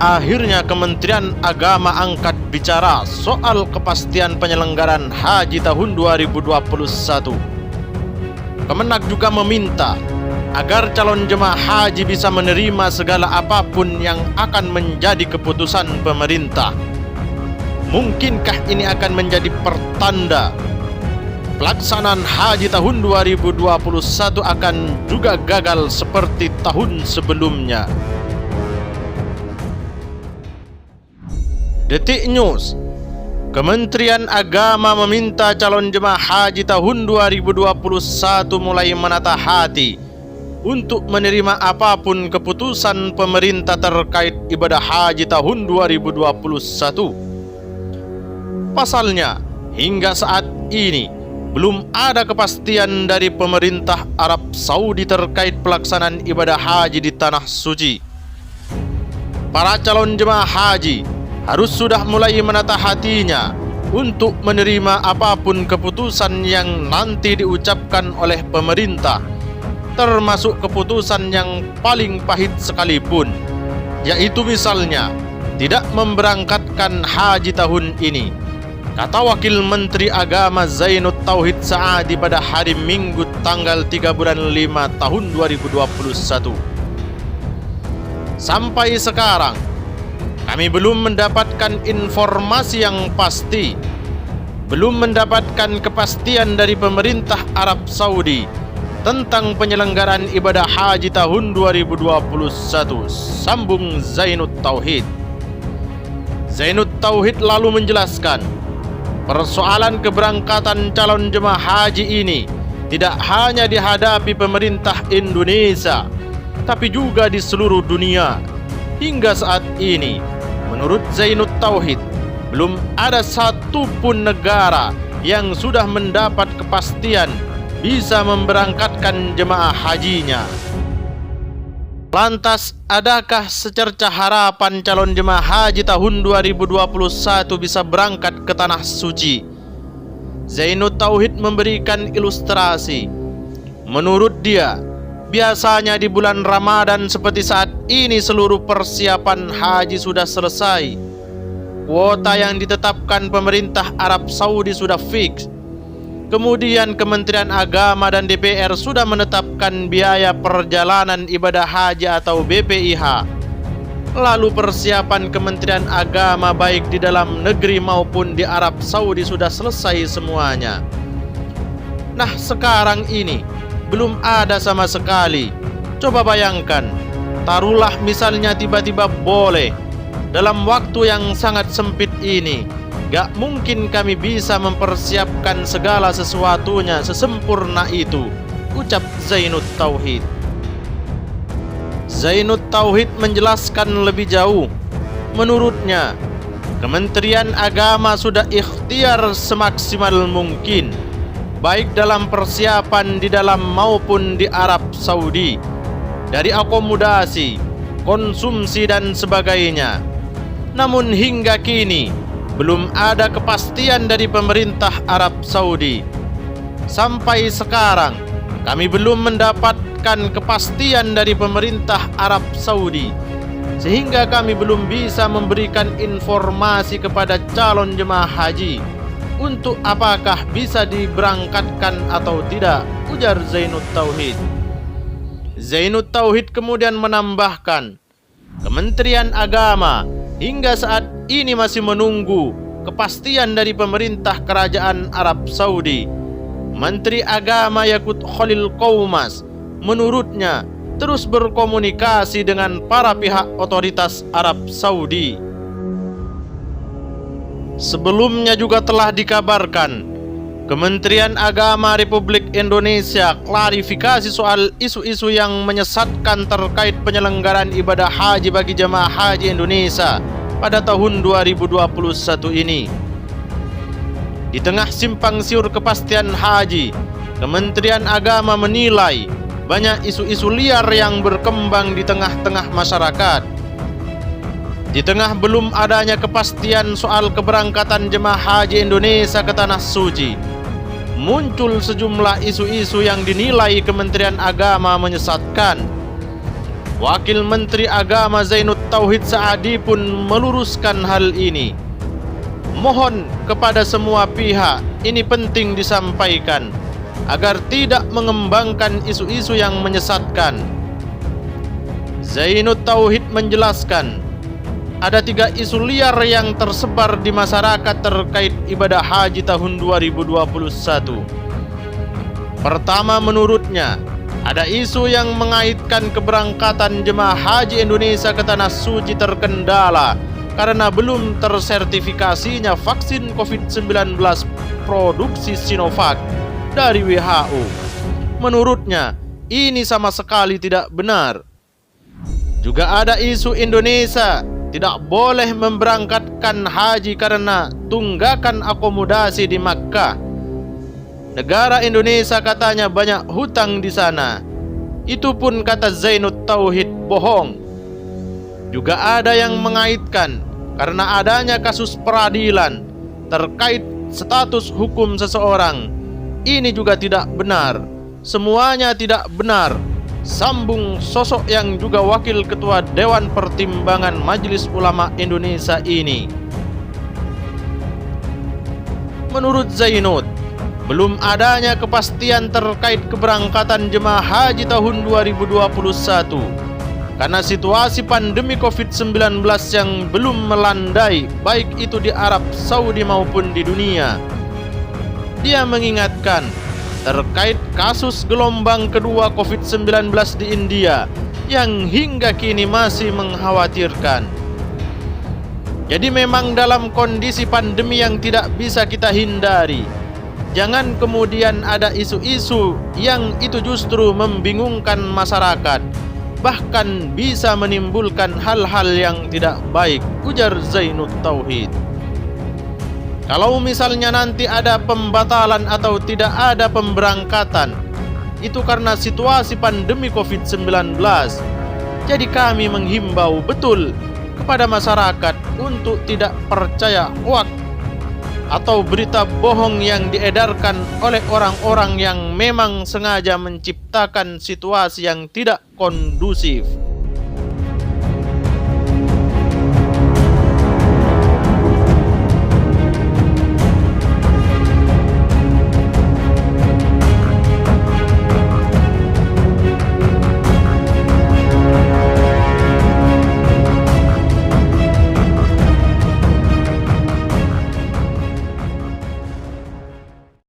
akhirnya Kementerian Agama angkat bicara soal kepastian penyelenggaraan haji tahun 2021. Kemenak juga meminta agar calon jemaah haji bisa menerima segala apapun yang akan menjadi keputusan pemerintah. Mungkinkah ini akan menjadi pertanda pelaksanaan haji tahun 2021 akan juga gagal seperti tahun sebelumnya? Detik News. Kementerian Agama meminta calon jemaah haji tahun 2021 mulai menata hati untuk menerima apapun keputusan pemerintah terkait ibadah haji tahun 2021. Pasalnya, hingga saat ini belum ada kepastian dari pemerintah Arab Saudi terkait pelaksanaan ibadah haji di Tanah Suci. Para calon jemaah haji harus sudah mulai menata hatinya untuk menerima apapun keputusan yang nanti diucapkan oleh pemerintah, termasuk keputusan yang paling pahit sekalipun, yaitu misalnya tidak memberangkatkan haji tahun ini, kata Wakil Menteri Agama Zainud Tauhid Saadi pada hari Minggu tanggal 3 bulan 5 tahun 2021. Sampai sekarang kami belum mendapatkan informasi yang pasti, belum mendapatkan kepastian dari pemerintah Arab Saudi tentang penyelenggaraan ibadah haji tahun 2021, sambung Zainud Tauhid. Zainud Tauhid lalu menjelaskan, persoalan keberangkatan calon jemaah haji ini tidak hanya dihadapi pemerintah Indonesia, tapi juga di seluruh dunia. Hingga saat ini, menurut Zainud Tauhid, belum ada satupun negara yang sudah mendapat kepastian bisa memberangkatkan jemaah hajinya. Lantas, adakah secerca harapan calon jemaah haji tahun 2021 bisa berangkat ke Tanah Suci? Zainud Tauhid memberikan ilustrasi. Menurut dia, biasanya di bulan Ramadan seperti saat ini seluruh persiapan haji sudah selesai. Kuota yang ditetapkan pemerintah Arab Saudi sudah fix. Kemudian Kementerian Agama dan DPR sudah menetapkan biaya perjalanan ibadah haji atau BPIH. Lalu persiapan Kementerian Agama baik di dalam negeri maupun di Arab Saudi sudah selesai semuanya. Nah, sekarang ini belum ada sama sekali. Coba bayangkan, taruhlah misalnya tiba-tiba boleh. Dalam waktu yang sangat sempit ini, gak mungkin kami bisa mempersiapkan segala sesuatunya sesempurna itu, ucap Zainud Tauhid. Zainud Tauhid menjelaskan lebih jauh. Menurutnya, Kementerian Agama sudah ikhtiar semaksimal mungkin, baik dalam persiapan di dalam maupun di Arab Saudi, dari akomodasi, konsumsi dan sebagainya. Namun hingga kini belum ada kepastian dari pemerintah Arab Saudi. Sampai sekarang kami belum mendapatkan kepastian dari pemerintah Arab Saudi, sehingga kami belum bisa memberikan informasi kepada calon jemaah haji untuk apakah bisa diberangkatkan atau tidak, ujar Zainud Tauhid. Zainud Tauhid kemudian menambahkan, Kementerian Agama hingga saat ini masih menunggu kepastian dari pemerintah Kerajaan Arab Saudi. Menteri Agama Yakut Khalil Qaumas menurutnya terus berkomunikasi dengan para pihak otoritas Arab Saudi. Sebelumnya juga telah dikabarkan Kementerian Agama Republik Indonesia klarifikasi soal isu-isu yang menyesatkan terkait penyelenggaraan ibadah haji bagi jemaah haji Indonesia pada tahun 2021 ini. Di tengah simpang siur kepastian haji, Kementerian Agama menilai banyak isu-isu liar yang berkembang di tengah-tengah masyarakat. Di tengah belum adanya kepastian soal keberangkatan jemaah haji Indonesia ke Tanah Suci, muncul sejumlah isu-isu yang dinilai Kementerian Agama menyesatkan. Wakil Menteri Agama Zainud Tauhid Saadi pun meluruskan hal ini. Mohon kepada semua pihak, ini penting disampaikan agar tidak mengembangkan isu-isu yang menyesatkan. Zainud Tauhid menjelaskan, ada 3 isu liar yang tersebar di masyarakat terkait ibadah haji tahun 2021. Pertama, menurutnya, ada isu yang mengaitkan keberangkatan jemaah haji Indonesia ke Tanah Suci terkendala karena belum tersertifikasinya vaksin COVID-19 produksi Sinovac dari WHO. Menurutnya, ini sama sekali tidak benar. Juga ada isu Indonesia tidak boleh memberangkatkan haji karena tunggakan akomodasi di Makkah. Negara Indonesia katanya banyak hutang di sana. Itu pun kata Zainud Tauhid bohong. Juga ada yang mengaitkan karena adanya kasus peradilan terkait status hukum seseorang. Ini juga tidak benar. Semuanya tidak benar. Sambung sosok yang juga wakil ketua Dewan Pertimbangan Majelis Ulama Indonesia ini. Menurut Zainud, belum adanya kepastian terkait keberangkatan jemaah haji tahun 2021 karena situasi pandemi COVID-19 yang belum melandai baik itu di Arab Saudi maupun di dunia. Dia mengingatkan terkait kasus gelombang kedua COVID-19 di India yang hingga kini masih mengkhawatirkan. Jadi memang dalam kondisi pandemi yang tidak bisa kita hindari, jangan kemudian ada isu-isu yang itu justru membingungkan masyarakat, bahkan bisa menimbulkan hal-hal yang tidak baik, ujar Zainud Tauhid. Kalau misalnya nanti ada pembatalan atau tidak ada pemberangkatan, itu karena situasi pandemi COVID-19. Jadi kami menghimbau betul kepada masyarakat untuk tidak percaya hoaks atau berita bohong yang diedarkan oleh orang-orang yang memang sengaja menciptakan situasi yang tidak kondusif.